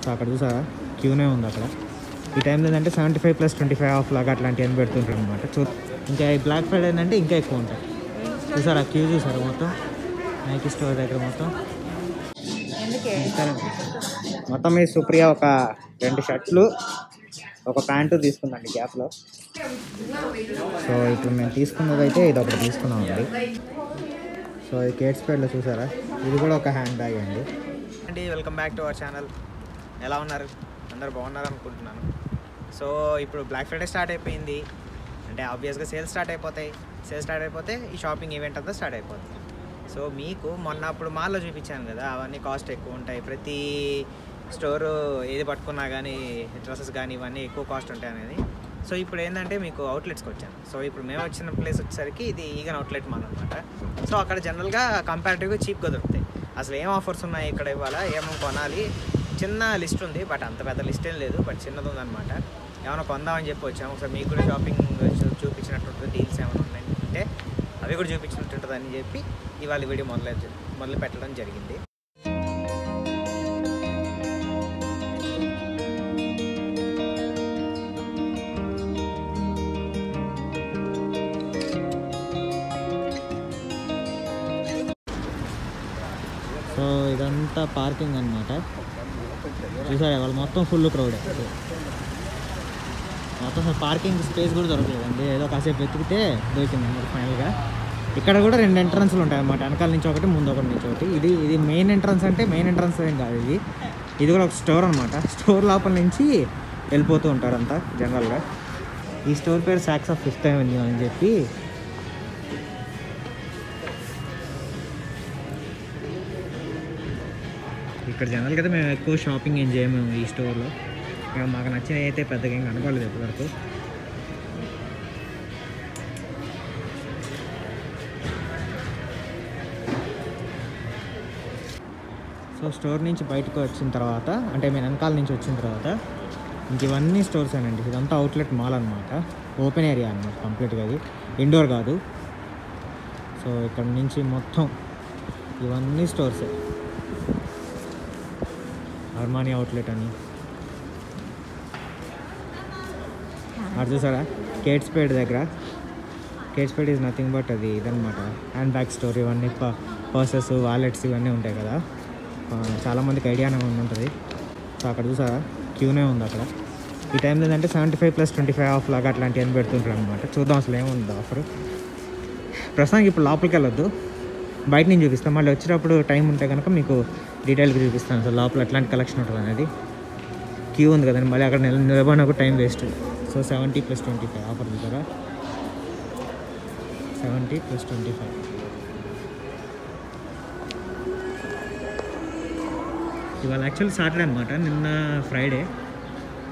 So అక్కడ చూసారా క్యూనే ఉంది అక్కడ. ఈ టైంలో ఏంటంటే 75+25 ఆఫ్ లాగా అట్లాంటివన్నీ పెడుతుంటారు అనమాట. ఇంకా ఈ బ్లాక్ ఫ్రైడే ఏంటంటే ఇంకా ఎక్కువ ఉంటాయి. చూసారా క్యూ చూసారా మొత్తం నైకీ స్టోర్ దగ్గర మొత్తం ఈ సుప్రియ ఒక 2 షర్ట్లు ఒక ప్యాంటు తీసుకుందండి గ్యాప్లో. సో ఇప్పుడు మేము తీసుకున్నది అయితే ఇది ఒకటి తీసుకున్నామండి. సో ఈ కేట్ స్పేడ్లో చూసారా ఇది కూడా ఒక హ్యాండ్ బ్యాగ్ అండి. Welcome back to our channel. ఎలా ఉన్నారు అందరు? బాగున్నారు అనుకుంటున్నాను. సో ఇప్పుడు బ్లాక్ ఫ్రైడే స్టార్ట్ అయిపోయింది అంటే ఆబ్వియస్గా సేల్స్ స్టార్ట్ అయిపోతే ఈ షాపింగ్ ఈవెంట్ అంతా స్టార్ట్ అయిపోతుంది. సో మీకు మొన్న అప్పుడు మాల్లో చూపించాను కదా, అవన్నీ కాస్ట్ ఎక్కువ ఉంటాయి. ప్రతి స్టోరు ఏది పట్టుకున్నా కానీ డ్రెస్సెస్ కానీ ఇవన్నీ ఎక్కువ కాస్ట్ ఉంటాయి అనేది. సో ఇప్పుడు ఏంటంటే మీకు అవుట్లెట్స్కి వచ్చాను. సో ఇప్పుడు మేము వచ్చిన ప్లేస్ వచ్చేసరికి ఇది ఈగన్ అవుట్లెట్ మాల్ అనమాట. సో అక్కడ జనరల్గా కంపారిటివ్గా చీప్గా దొరుకుతాయి. అసలు ఏం ఆఫర్స్ ఉన్నాయి ఇక్కడ ఇవాళ, ఏమో కొనాలి, చిన్న లిస్ట్ ఉంది. బట్ అంత పెద్ద లిస్ట్ ఏం లేదు, బట్ చిన్నది ఉందన్నమాట. ఏమైనా కొందామని చెప్పి వచ్చాము. ఒకసారి మీకు కూడా షాపింగ్ చూపించినట్టు డీల్స్ ఏమైనా ఉన్నాయంటే అవి కూడా చూపించినట్టుంటుంది అని చెప్పి ఇవాళ వీడియో మొదలు పెట్టడం జరిగింది. సో ఇదంతా పార్కింగ్ అనమాట. చూసారా వాళ్ళు మొత్తం ఫుల్ క్రౌడ్. మొత్తం పార్కింగ్ స్పేస్ కూడా దొరకలేదండి. ఏదో కాసేపు వెతికితే దొరికింది అన్నమాట ఫైనల్గా. ఇక్కడ కూడా 2 ఎంట్రన్స్లు ఉంటాయి అన్నమాట. వెనకాల నుంచి ఒకటి, ముందు ఒకటి నుంచి ఒకటి. ఇది మెయిన్ ఎంట్రన్స్. అంటే మెయిన్ ఎంట్రన్స్ ఏం కాదు, ఇది కూడా ఒక స్టోర్ అనమాట. స్టోర్ లోపల నుంచి వెళ్ళిపోతూ ఉంటారు అంతా జనరల్గా. ఈ స్టోర్ పేరు సాక్స్ ఆఫ్ 5th Avenue అని చెప్పి. ఇక్కడ జనరల్గా అయితే మేము ఎక్కువ షాపింగ్ ఏం చేయము ఈ స్టోర్లో. మాకు నచ్చినవి అయితే పెద్దగా ఏం కనపడలేదు ఇప్పటివరకు. సో స్టోర్ నుంచి బయటకు వచ్చిన తర్వాత, అంటే మేము వెనకాల నుంచి వచ్చిన తర్వాత ఇంక ఇవన్నీ స్టోర్స్ ఏనండి. ఇదంతా అవుట్లెట్ మాల్ అనమాట. ఓపెన్ ఏరియా అనమాట కంప్లీట్గా. అది ఇండోర్ కాదు. సో ఇక్కడ నుంచి మొత్తం ఇవన్నీ స్టోర్సే. అర్మానీ అవుట్లెట్ అని అది చూసారా కేట్ స్పేడ్ దగ్గర. Kate Spade is nothing but అది ఇదనమాట, హ్యాండ్ బ్యాగ్ స్టోర్. ఇవన్నీ పర్సెస్, వాలెట్స్ ఇవన్నీ ఉంటాయి కదా, చాలామందికి ఐడియానే ఉంటుంది. సో అక్కడ చూసారా క్యూనే ఉంది అక్కడ. ఈ టైంలో ఏంటంటే 75+25 ఆఫ్ లాగా అట్లాంటివన్నీ పెడుతుంటారు అనమాట. చూద్దాం అసలు ఏముంది ఆఫర్. ప్రస్తుతానికి ఇప్పుడు లోపలికి వెళ్ళొద్దు, బయట నుంచి చూపిస్తాం. మళ్ళీ వచ్చేటప్పుడు టైం ఉంటే కనుక మీకు డీటెయిల్గా చూపిస్తాను అసలు లోపల ఎట్లాంటి కలెక్షన్ ఉంటుంది అనేది. క్యూ ఉంది కదండి, మళ్ళీ అక్కడ నిలబడినా కూడా టైం వేస్ట్. సో 70+25 ఆఫర్ చూసారా, 70+25. ఇవాళ యాక్చువల్లీ సాటర్డే అనమాట. నిన్న ఫ్రైడే,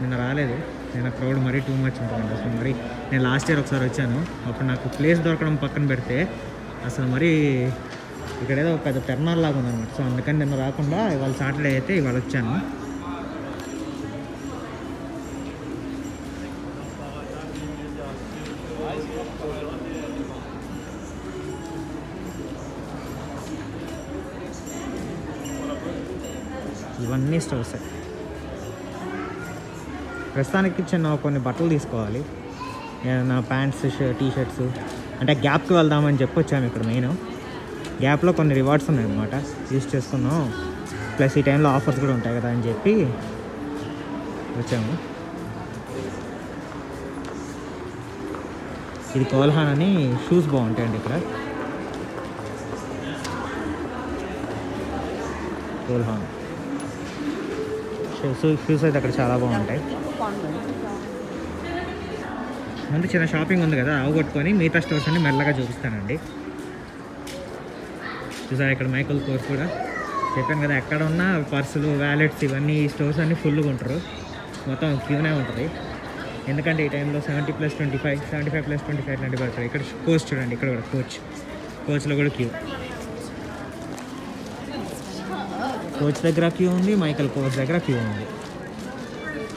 నిన్న రాలేదు. నిన్న క్రౌడ్ మరీ టూ మచ్ ఉంటుందండి అసలు. మరి నేను లాస్ట్ ఇయర్ ఒకసారి వచ్చాను, అప్పుడు నాకు ప్లేస్ దొరకడం పక్కన పెడితే అసలు మరి ఇక్కడ ఏదో పెద్ద టెర్మినల్ లాగా ఉందన్నమాట. సో అందుకని నిన్న రాకుండా ఇవాళ సాటర్డే అయితే ఇవాళ వచ్చాను. ఇవన్నీ స్టోర్స్. ప్రస్తుతానికి చిన్న కొన్ని బట్టలు తీసుకోవాలి, ఏదైనా ప్యాంట్స్, టీ-షర్ట్స్. అంటే గ్యాప్కి వెళ్దామని చెప్పి వచ్చాము. ఇక్కడ మెయిన్ గ్యాప్లో కొన్ని రివార్డ్స్ ఉన్నాయన్నమాట, యూజ్ చేసుకున్నాం. ప్లస్ ఈ టైంలో ఆఫర్స్ కూడా ఉంటాయి కదా అని చెప్పి వచ్చాము. ఇది కోల్హాన్ అని షూస్ బాగుంటాయండి ఇక్కడ. కోల్హాన్ షూస్ అయితే అక్కడ చాలా బాగుంటాయి. ముందు చిన్న షాపింగ్ ఉంది కదా, అవగొట్టుకొని మిగతా స్టోర్స్ అన్ని మెల్లగా చూపిస్తానండి. చూసారా ఇక్కడ మైకల్ కోర్స్ కూడా చెప్పాను కదా, ఎక్కడ ఉన్న పర్సులు, వ్యాలెట్స్ ఇవన్నీ ఈ స్టోర్స్ అన్నీ ఫుల్గా ఉంటారు. మొత్తం క్యూనే ఉంటుంది. ఎందుకంటే ఈ టైంలో 70+25, 75+25 ఇట్లాంటివి పడతారు. ఇక్కడ కోచ్ చూడండి, ఇక్కడ కూడా కోచ్లో కూడా క్యూ. కోచ్ దగ్గర క్యూ ఉంది, మైకల్ కోర్స్ దగ్గర క్యూ ఉంది.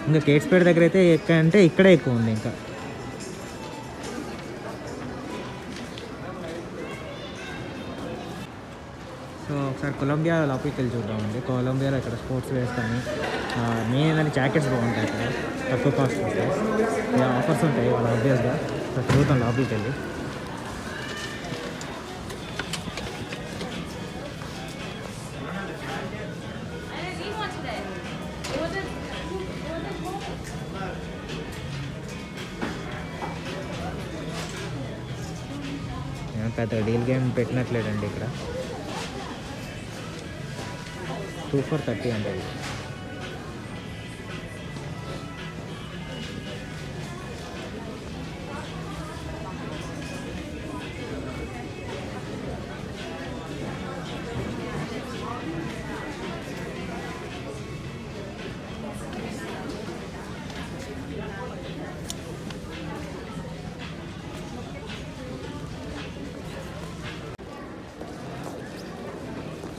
ఇంకా కేట్ స్పేడ్ దగ్గర అయితే అంటే ఇక్కడే ఎక్కువ ఉంది. ఇంకా సో ఒకసారి కొలంబియా లోపలికి వెళ్ళి చూద్దామండి. కొలంబియాలో ఇక్కడ స్పోర్ట్స్ వేస్ కానీ మెయిన్ ఏంటంటే జాకెట్స్ బాగుంటాయి అక్కడ, తక్కువ కాస్ట్ ఉంటాయి, ఆఫర్స్ ఉంటాయి వాళ్ళు ఆబ్వియస్గా. తిరుగుతాం లోపలికి వెళ్ళి. పెద్ద డీల్ గేమ్ పెట్టినట్లేదండి ఇక్కడ. 2 for 30 అంటే.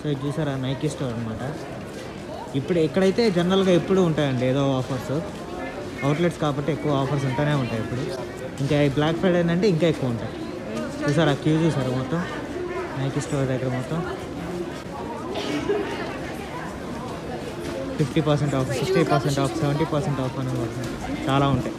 సో ఇది చూసారా నైకీ స్టోర్ అనమాట. ఇప్పుడు ఎక్కడైతే జనరల్గా ఎప్పుడు ఉంటాయండి ఏదో ఆఫర్స్, అవుట్లెట్స్ కాబట్టి ఎక్కువ ఆఫర్స్ ఉంటూనే ఉంటాయి ఇప్పుడు. ఇంకా ఈ బ్లాక్ ఫ్రైడే అంటే ఇంకా ఎక్కువ ఉంటాయి. చూసారా క్యూ చూసారా మొత్తం నైకీ స్టోర్ దగ్గర మొత్తం 50% ఆఫ్, 60% ఆఫ్, 70% ఆఫ్ అని చాలా ఉంటాయి.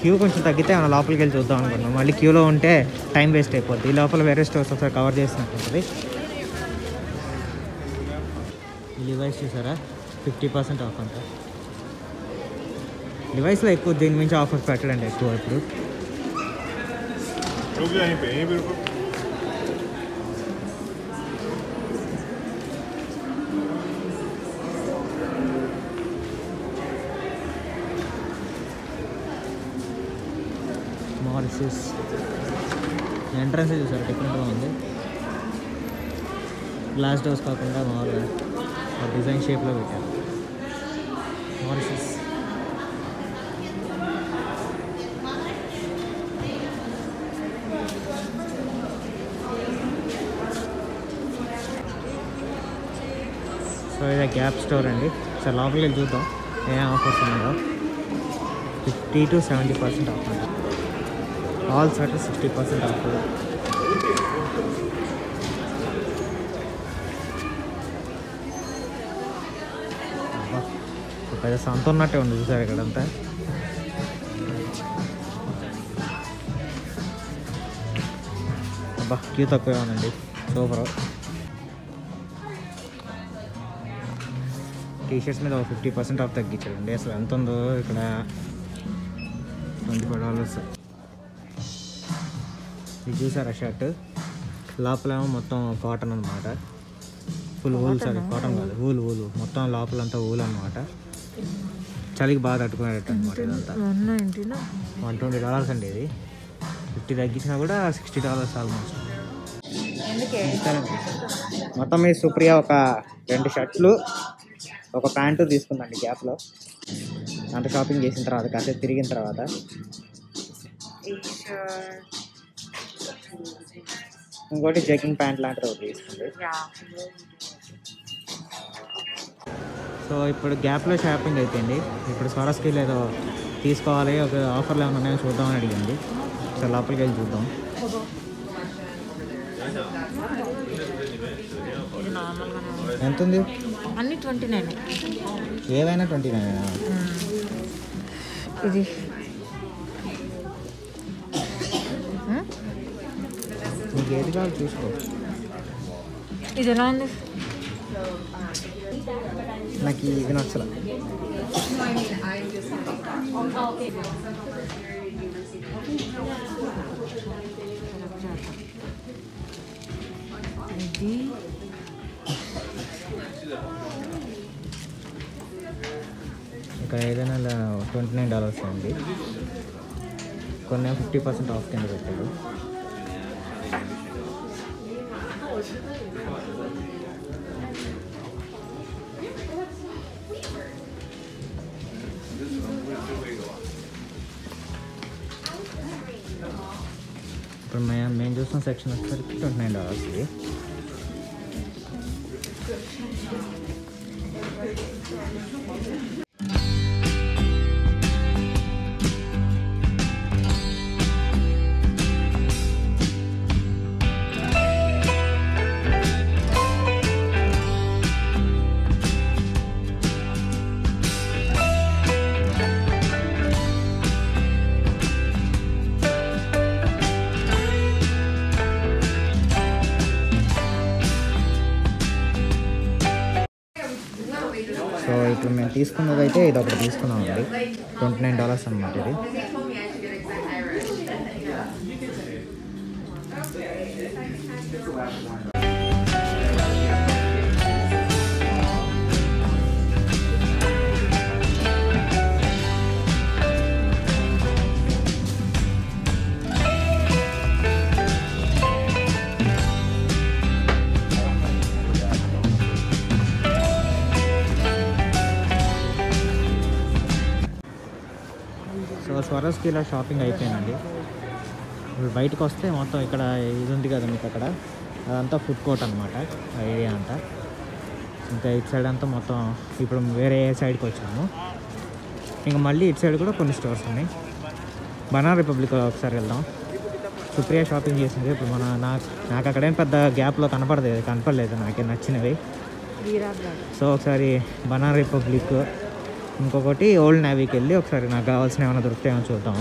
క్యూ కొంచెం తగ్గితే మనం లోపలికి వెళ్ళి చూద్దాం అనుకున్నాం. మళ్ళీ క్యూలో ఉంటే టైం వేస్ట్ అయిపోద్ది. ఈ లోపల వేరే స్టోర్స్ ఒకసారి కవర్ చేసినట్టు ఉంటుంది. లివైస్ చూసారా 50% ఆఫ్ అంట. లివైస్లో ఎక్కువ దీని మించి ఆఫర్స్ పెట్టడండి ఎక్కువ ఇప్పుడు. మారిసెస్ ఎంట్రన్స్ చూసారు డిఫరెంట్గా ఉంది. గ్లాస్ డోర్స్ కాకుండా మామూలుగా డిజైన్ షేప్లో పెట్టారు. మారిసెస్ సో ఇది గ్యాప్ స్టోర్ అండి. సార్ లోపలికి వెళ్ళి చూద్దాం ఏ ఆఫర్స్ ఉన్నాయో. 50 to 70% ఆఫ్ అండి. All shirt 60% of. పెద్ద సంత ఉన్నట్టే ఉంది చూసారు ఇక్కడంతా. అబ్బా క్యూ తక్కువే ఉందండి, సూపర్. టీషర్ట్స్ మీద 50% ఆఫ్ తగ్గించాడండి. అసలు ఎంత ఉందో ఇక్కడ, $25. ఇది చూసారా షర్ట్ లోపలేమో మొత్తం కాటన్ అనమాట, ఫుల్ ఊల్. సారీ కాటన్ కాదు, ఊలు మొత్తం లోపలంతా ఊలు అనమాట. చలికి బాగా తట్టుకునేటట్టు అనమాట. ఇదంతా $120 అండి. ఇది 50 తగ్గించినా కూడా $60 ఆల్మోస్ట్. మొత్తం మీ సుప్రియ ఒక 2 షర్ట్లు ఒక ప్యాంటు తీసుకుందండి గ్యాప్లో. అంత షాపింగ్ చేసిన తర్వాత కాసేపు తిరిగిన తర్వాత ఇంకోటి జగ్గింగ్ ప్యాంట్ లాంటిది ఒకటి తీసుకుంది. సో ఇప్పుడు గ్యాప్లో షాపింగ్ అయిపోయింది. ఇప్పుడు స్వరస్కి ఏదో తీసుకోవాలి, ఒక ఆఫర్లు ఏమైనా ఉన్నాయో చూద్దామని అడిగింది. సో లోపలికి వెళ్ళి చూద్దాం. ఎంత ఉంది? అన్ని 29. ఏవైనా 29. ఇది నీకు ఏది కావాలి చూసుకో. ఇది ఎలా ఉంది? నాకు ఇది నచ్చలే. ఇది ఇక్కడ ఏదైనా $29 అండి. కొన్ని 50% ఆఫ్ కింద పెట్టాడు. ఇప్పుడు మేము చూస్తున్న సెక్షన్ వచ్చేసరికి $29 ఇది. సో ఇప్పుడు మేము తీసుకున్నది అయితే ఇది ఒకటి తీసుకున్నామండి. $29 అన్నమాట ఇది. సో స్వరస్కిలో షాపింగ్ అయిపోయిందండి. ఇప్పుడు బయటకు వస్తే మొత్తం ఇక్కడ ఇది ఉంది కదా మీకు అక్కడ, అదంతా ఫుడ్ కోర్ట్ అనమాట ఆ ఏరియా అంతా. ఇంకా ఇటు సైడ్ అంతా మొత్తం ఇప్పుడు వేరే సైడ్కి వచ్చాము. ఇంకా మళ్ళీ ఇటు సైడ్ కూడా కొన్ని స్టోర్స్ ఉన్నాయి. బనానా రిపబ్లిక్ ఒకసారి వెళ్దాం. సుప్రియ షాపింగ్ చేసింది. ఇప్పుడు నాకు అక్కడేం పెద్ద గ్యాప్లో కనపడలేదు నాకే నచ్చినవి. సో ఒకసారి బనానా రిపబ్లిక్, ఇంకొకటి ఓల్డ్ నేవీకి వెళ్ళి ఒకసారి నాకు కావాల్సిన ఏమైనా దొరుకుతాయేమో చూద్దాం.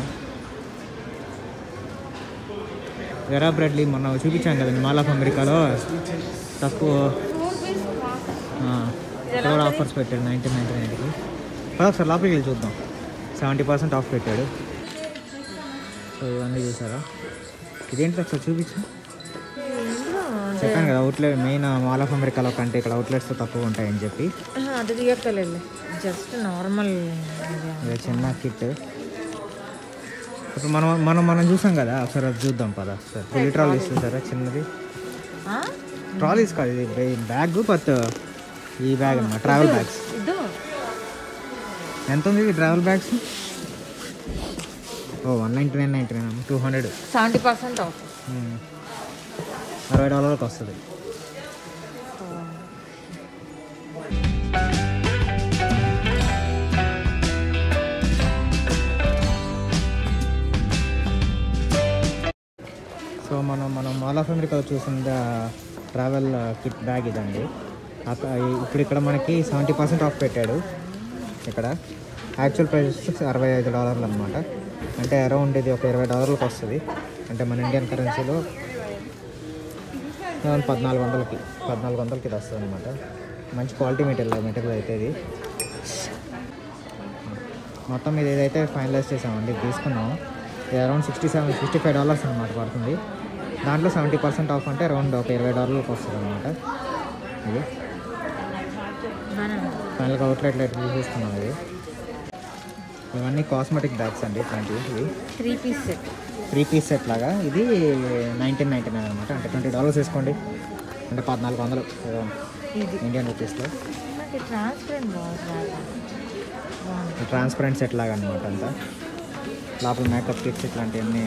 వెరా బ్రెడ్లీ మొన్న చూపించాం కదండి మాల్ ఆఫ్ అమెరికాలో తక్కువ ఇక్కడ ఆఫర్స్ పెట్టాడు 1999కి. ఒకసారి లోపలికి వెళ్ళి చూద్దాం. 70% ఆఫ్ పెట్టాడు. సో ఇవన్నీ చూసారా? ఇదేంటి ఒకసారి చూపించు. చెప్పాను కదా అవుట్లెట్ మెయిన్ మాల్ ఆఫ్ అమెరికాలో కంటే ఇక్కడ అవుట్లెట్స్ తక్కువ ఉంటాయని చెప్పి. అది తీయక్కర్లేదు, జస్ట్ నార్మల్ చిన్న కిట్. ఇప్పుడు మనం చూసాం కదా, ఒకసారి అది చూద్దాం పదా. సార్ ఫుల్ ట్రాలీస్ చూసారా? చిన్నది ట్రాలీస్ కాదు, ఇది బ్యాగ్. బట్ ఈ బ్యాగ్ అన్నమాట, ట్రావెల్ బ్యాగ్స్. ఎంత ఉంది ఈ ట్రావెల్ బ్యాగ్స్? Oh $199.99, 200, 70% of. $60 వస్తుంది. సో మనం మాల్ ఆఫ్ అమెరికాలో చూసిన ట్రావెల్ కిట్ బ్యాగ్ ఇదండి. ఇప్పుడు ఇక్కడ మనకి 70% ఆఫ్ పెట్టాడు. ఇక్కడ యాక్చువల్ ప్రైస్ $65 అనమాట. అంటే అరౌండ్ ఇది ఒక $20 వస్తుంది. అంటే మన ఇండియన్ కరెన్సీలో 1400కి ఇది వస్తుంది అనమాట. మంచి క్వాలిటీ మెటీరియల్ అయితే ఇది. మొత్తం ఇది ఏదైతే ఫైనలైజ్ చేసామండి, తీసుకున్నాము. ఇది అరౌండ్ $65 అనమాట పడుతుంది. దాంట్లో 70% ఆఫ్ అంటే అరౌండ్ ఒక $20 వస్తుంది అనమాట. ఇది ఫైనల్గా అవుట్లెట్లో తీసుకున్నాం. ఇది ఇవన్నీ కాస్మెటిక్ బ్యాగ్స్ అండి. ఇవి 3 పీస్ సెట్ లాగా. ఇది 1999 అనమాట. అంటే $20 వేసుకోండి, అంటే 1400 ఇండియన్ రూపీస్లో. ట్రాన్స్పరెంట్ సెట్ లాగా అనమాట. అంతా లోపల మేకప్ కిట్స్ ఇట్లాంటివన్నీ.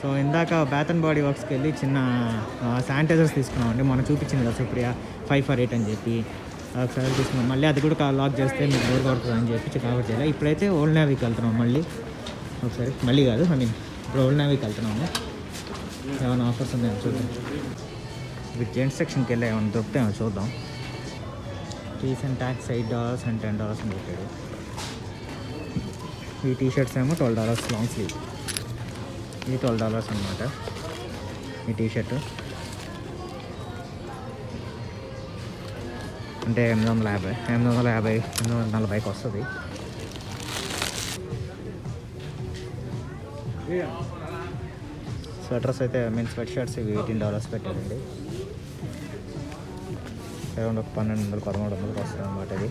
సో ఇందాక బాత్ అండ్ బాడీ వర్క్స్కి వెళ్ళి చిన్న శానిటైజర్స్ తీసుకున్నామండి. మనం చూపించింది కదా సుప్రియ 5 for 8 అని చెప్పి. ఒకసారి తీసుకున్నాం. మళ్ళీ అది కూడా లాక్ చేస్తే మీకు డోర్ కొడుతుంది అని చెప్పి కవర్ చేయాలి. ఇప్పుడైతే ఓల్డ్ నేవీకి వెళ్తున్నాం. మళ్ళీ కాదు, ఇప్పుడు ఓల్డ్ నేవీకి వెళ్తున్నాము. ఏమైనా ఆఫర్స్ ఉన్నాయో చూద్దాం. ఇప్పుడు జెంట్స్ సెక్షన్కి వెళ్ళి ఏమైనా దొరుకుతాయో చూద్దాం. ఫీస్ అండ్ ట్యాక్స్ $8 and $10 అని పెట్టాడు. ఈ టీషర్ట్స్ ఏమో $12 లాంగ్ స్లీవ్. ఇది $12 అనమాట ఈ టీషర్టు. అంటే 840కి వస్తుంది. స్వెటర్స్ అయితే స్వెట్ షర్ట్స్ ఇవి $18 పెట్టారండి. అరౌండ్ ఒక 1200-1300 వస్తుంది అనమాట. ఇది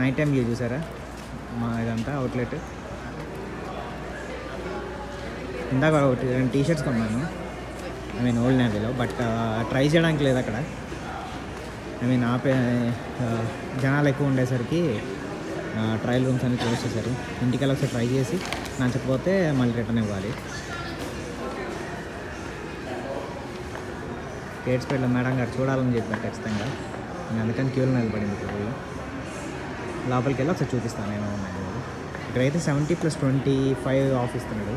నైట్ టైం వ్యూ చూసారా మా ఇదంతా అవుట్లెట్. ఇందాక 2 టీషర్ట్స్ కొన్నాను ఓల్డ్ నేవీలో. బట్ ట్రై చేయడానికి లేదు అక్కడ. జనాలు ఎక్కువ ఉండేసరికి ట్రయల్ రూమ్స్ అన్ని క్లోజ్ చేశారు. ఇంటికి ఒకసారి ట్రై చేసి నచ్చకపోతే మళ్ళీ రిటర్న్ ఇవ్వాలి. కేట్స్పేట్లో మేడం గారు చూడాలని చెప్పారు ఖచ్చితంగా. నేను అందుకని క్యూలో నిలబడింది. ఇప్పుడు లోపలికి వెళ్ళి ఒకసారి చూపిస్తాను ఏమో ఉన్నాయి. ఇక్కడైతే 70+25 ఆఫ్ ఇస్తున్నాడు.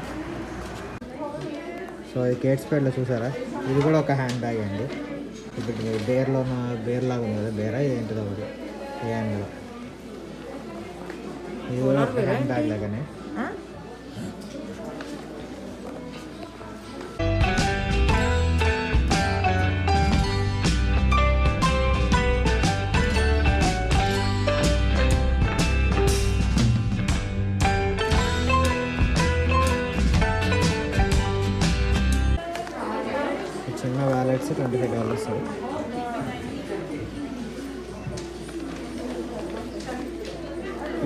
సో ఈ కేట్స్పేట్లో చూసారా, ఇది కూడా ఒక హ్యాండ్ బ్యాగ్ అండి. ఇప్పుడు బేర్ లాగా ఉంది కదా, బేరా ఏంటిదో ఒకటి హ్యాండ్లో. ఇది కూడా ఒక హ్యాండ్ బ్యాగ్ లాగానే.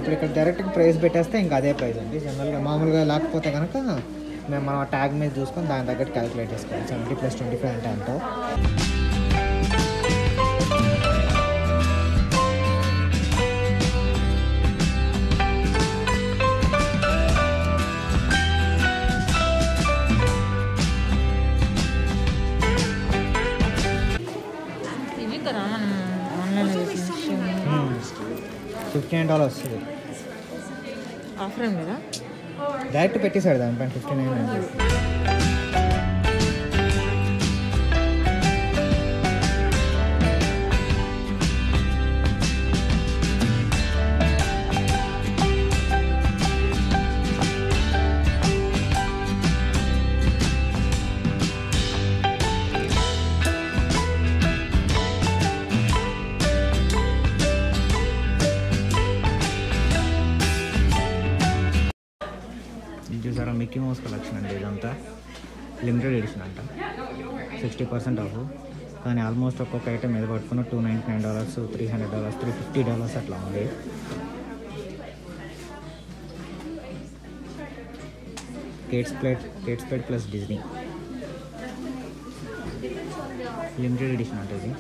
ఇప్పుడు ఇక్కడ డైరెక్ట్ ప్రైస్ పెట్టేస్తే ఇంకా అదే ప్రైస్ అండి. జనరల్గా మామూలుగా లేకపోతే కనుక మేము మనం ట్యాగ్ మీద చూసుకొని దాని తగ్గట్టు క్యాలిక్యులేట్ చేసుకోవాలి. 70 + 25 అంటే ఎంతో. ఇవి కదా మనం ఆన్లైన్లో $59 వస్తుంది. ఆఫర్ ఏం లేదా? డైరెక్ట్ పెట్టేశాడు దానిపైన 59 అని చెప్పి. చూసారా, మిక్కీ మౌస్ కలెక్షన్ అండి ఇదంతా. లిమిటెడ్ ఎడిషన్ అంట, 60% ఆఫ్. కానీ ఆల్మోస్ట్ ఒక్కొక్క ఐటమ్ మీద పట్టుకున్న $299, $300, $350 అట్లా ఉంది. కేట్స్ ప్లేట్ ప్లస్ డిజ్నీ లిమిటెడ్ ఎడిషన్ అంటే ఇది.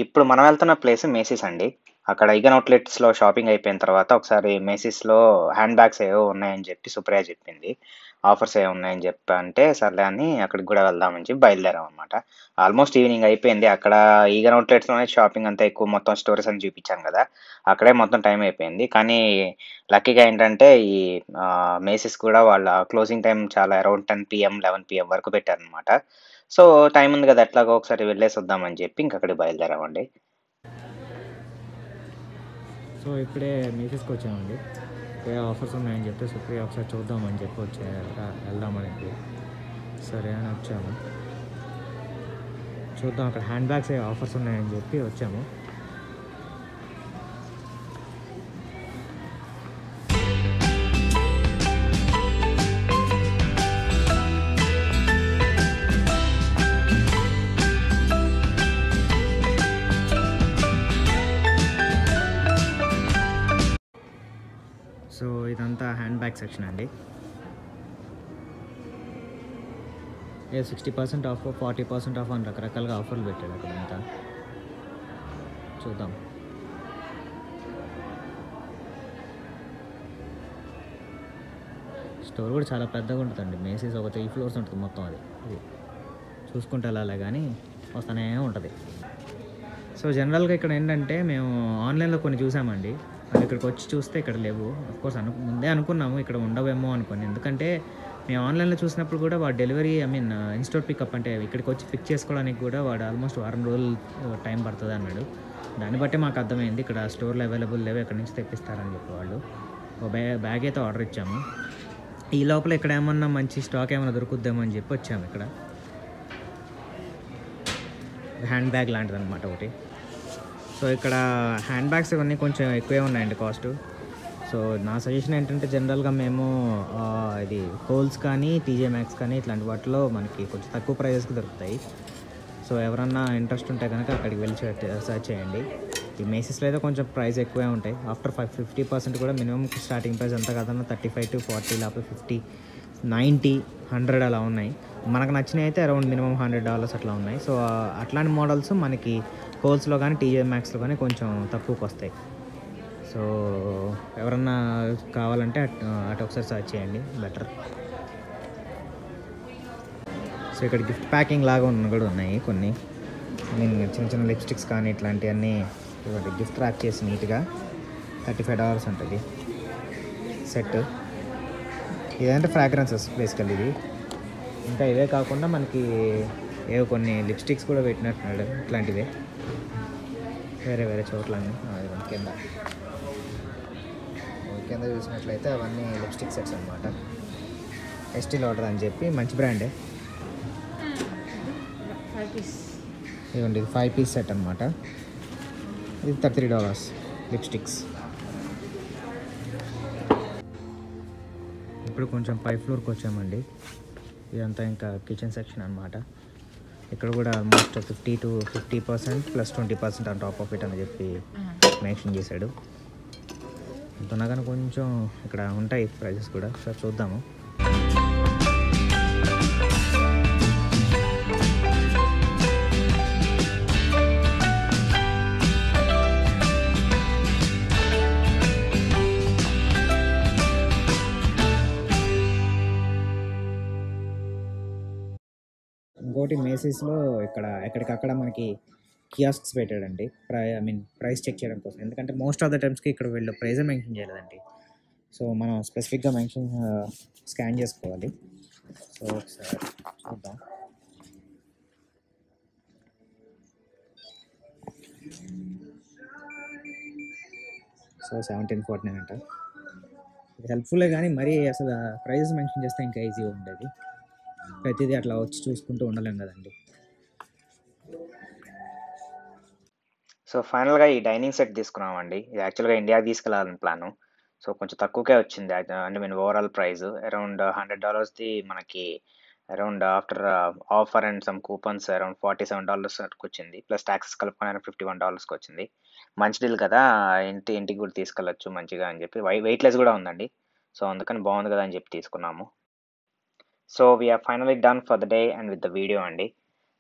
ఇప్పుడు మనం వెళ్తున్న ప్లేస్ మేసీస్ అండి. అక్కడ ఈగన్ అవుట్లెట్స్లో షాపింగ్ అయిపోయిన తర్వాత ఒకసారి మేసీస్లో హ్యాండ్ బ్యాగ్స్ ఏవో ఉన్నాయని చెప్పి సుప్రియ చెప్పింది. ఆఫర్స్ ఏవో ఉన్నాయని చెప్పి అంటే సర్లే అని అక్కడికి కూడా వెళ్దామని చెప్పి బయలుదేరాం అనమాట. ఆల్మోస్ట్ ఈవినింగ్ అయిపోయింది. అక్కడ ఈగన్ అవుట్లెట్స్లోనే షాపింగ్ అంతా ఎక్కువ, మొత్తం స్టోరీస్ అని చూపించాం కదా, అక్కడే మొత్తం టైం అయిపోయింది. కానీ లక్కీగా ఏంటంటే ఈ మేసీస్ కూడా వాళ్ళ క్లోజింగ్ టైం చాలా అరౌండ్ 10 PM 11 PM వరకు పెట్టారనమాట. సో టైం ఉంది కదా, ఎట్లాగో ఒకసారి వెళ్ళేసి వద్దామని చెప్పి ఇంక అక్కడికి బయలుదేరామండి. సో ఇప్పుడే మేసీస్కి వచ్చామండి. ఇప్పుడే ఆఫర్స్ ఉన్నాయని చెప్పి సుప్రియ ఒకసారి చూద్దామని చెప్పి వెళ్దామని. సరే అని వచ్చాము. చూద్దాం, అక్కడ హ్యాండ్ బ్యాగ్స్ ఆఫర్స్ ఉన్నాయని చెప్పి వచ్చాము. సో ఇదంతా హ్యాండ్ బ్యాగ్ సెక్షన్ అండి. 60% ఆఫ్, 40% ఆఫ్ అని రకరకాలుగా ఆఫర్లు పెట్టాడు అక్కడంతా. చూద్దాం. స్టోర్ కూడా చాలా పెద్దగా ఉంటుందండి. మేసీస్ ఒక 3 floors ఉంటుంది మొత్తం. అది చూసుకుంటే వెళ్ళాలి కానీ వస్తూనే ఉంటుంది. సో జనరల్గా ఇక్కడ ఏంటంటే మేము ఆన్లైన్లో కొన్ని చూసామండి, అది ఇక్కడికి వచ్చి చూస్తే ఇక్కడ లేవు. అఫ్కోర్స్ ముందే అనుకున్నాము ఇక్కడ ఉండవేమో అనుకోని, ఎందుకంటే మేము ఆన్లైన్లో చూసినప్పుడు కూడా వాడు డెలివరీ ఇన్స్టోర్ పికప్ అంటే ఇక్కడికి వచ్చి పిక్ చేసుకోవడానికి కూడా వాడు ఆల్మోస్ట్ 1 రోజులు టైం పడుతుంది అన్నాడు. దాన్ని బట్టి మాకు అర్థమైంది ఇక్కడ స్టోర్లో అవైలబుల్ లేవు, ఎక్కడి నుంచి తెప్పిస్తారని చెప్పి వాళ్ళు. ఒక బ్యాగ్ అయితే ఆర్డర్ ఇచ్చాము. ఈ లోపల ఇక్కడ ఏమన్నా మంచి స్టాక్ ఏమైనా దొరుకుద్దామో అని చెప్పి వచ్చాము. ఇక్కడ హ్యాండ్ బ్యాగ్ లాంటిది అనమాట ఒకటి. సో ఇక్కడ హ్యాండ్ బ్యాగ్స్ ఇవన్నీ కొంచెం ఎక్కువే ఉన్నాయండి కాస్ట్. సో నా సజెషన్ ఏంటంటే జనరల్గా మేము ఇది హోల్స్ కానీ టీజే మ్యాక్స్ కానీ ఇట్లాంటి వాటిలో మనకి కొంచెం తక్కువ ప్రైజెస్కి దొరుకుతాయి. సో ఎవరన్నా ఇంట్రెస్ట్ ఉంటే కనుక అక్కడికి వెళ్ళి సర్చ్ చేయండి. ఈ మేసీస్లో అయితే కొంచెం ప్రైస్ ఎక్కువే ఉంటాయి. ఆఫ్టర్ 50% కూడా మినిమం స్టార్టింగ్ ప్రైస్ ఎంత కాదన్నా 35 to 40, లేకపోతే 50, 90, 100 అలా ఉన్నాయి. మనకు నచ్చినవి అయితే అరౌండ్ మినిమం $100 అట్లా ఉన్నాయి. సో అట్లాంటి మోడల్స్ మనకి హోల్స్లో కానీ టీజే మ్యాక్స్లో కానీ కొంచెం తక్కువకి వస్తాయి. సో ఎవరన్నా కావాలంటే అటు ఒకసారి సర్చ్ చేయండి, బెటర్. సో ఇక్కడ గిఫ్ట్ ప్యాకింగ్ లాగా కూడా ఉన్నాయి కొన్ని. చిన్న చిన్న లిప్స్టిక్స్ కానీ ఇట్లాంటివన్నీ గిఫ్ట్ ర్యాప్ చేసి నీట్గా $35 ఉంటుంది సెట్. ఇదంటే ఫ్రాగ్రెన్సెస్ బేసికల్ ఇది. ఇంకా ఇవే కాకుండా మనకి ఏవో కొన్ని లిప్స్టిక్స్ కూడా పెట్టినట్టున్నాడు, ఇట్లాంటివే వేరే వేరే చోట్లన్నీ. కింద చూసినట్లయితే అవన్నీ లిప్స్టిక్ సెట్స్ అనమాట. ఎస్టీ లాడర్ అని చెప్పి మంచి బ్రాండే. ఇదిగోండి, ఇది 5 piece సెట్ అనమాట. ఇది $33 లిప్స్టిక్స్. ఇప్పుడు కొంచెం పై ఫ్లోర్కి వచ్చామండి. ఇదంతా ఇంకా కిచెన్ సెక్షన్ అనమాట. ఇక్కడ కూడా almost 50 to 50% + 20% on top of it అని చెప్పి మెన్షన్ చేశాడు. దున్నగానే కొంచెం ఇక్కడ ఉంటాయి ప్రైజెస్ కూడా, సార్ చూద్దాము. ఇంకోటి మేసీస్లో ఇక్కడ ఎక్కడికక్కడ మనకి కియాస్క్స్ పెట్టాడండి, ప్రైస్ చెక్ చేయడం కోసం. ఎందుకంటే మోస్ట్ ఆఫ్ ద టైమ్స్కి ఇక్కడ వీళ్ళు ప్రైజ్ మెన్షన్ చేయలేదండి. సో మనం స్పెసిఫిక్గా స్కాన్ చేసుకోవాలి. సో ఒకసారి చూద్దాం. సో 1749 అంట. ఇది హెల్ప్ఫుల్లే కానీ మరీ అసలు ప్రైజెస్ మెన్షన్ చేస్తే ఇంకా ఈజీగా ఉండేది. ప్రతిదీ అట్లా వచ్చి చూసుకుంటూ ఉండలేం కదండి. సో ఫైనల్గా ఈ డైనింగ్ సెట్ తీసుకున్నామండి. ఇది యాక్చువల్గా ఇండియాకి తీసుకెళ్ళాలని ప్లాను. సో కొంచెం తక్కువకే వచ్చింది, అంటే ఓవరాల్ ప్రైస్ అరౌండ్ $100ది మనకి around after offer and some coupons around $47 వరకు వచ్చింది. ప్లస్ ట్యాక్సెస్ కలుపుకొని $51కి వచ్చింది. మంచి డీల్ కదా, ఇంటికి కూడా తీసుకెళ్ళచ్చు మంచిగా అని చెప్పి. వెయిట్లెస్ కూడా ఉందండి. సో అందుకని బాగుంది కదా అని చెప్పి తీసుకున్నాము. So we're finally done for the day and with the video అండి.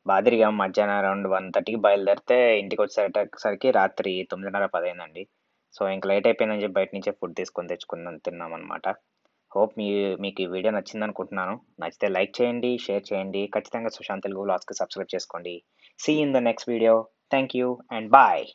బాదిరిగా మధ్యాహ్నం అరౌండ్ 1:30కి బయలుదేరితే ఇంటికి వచ్చేసరికి రాత్రి 9:30-10 అయిందండి. సో ఇంకా లేట్ అయిపోయిందని చెప్పి బయట నుంచే ఫుడ్ తెచ్చుకుని తిన్నామన్నమాట. హోప్ మీకు ఈ వీడియో నచ్చింది అనుకుంటున్నాను. నచ్చితే లైక్ చేయండి, షేర్ చేయండి. ఖచ్చితంగా సుశాంత్ తెలుగు వ్లాగ్స్కి సబ్స్క్రైబ్ చేసుకోండి. See in the next video. Thank you and bye.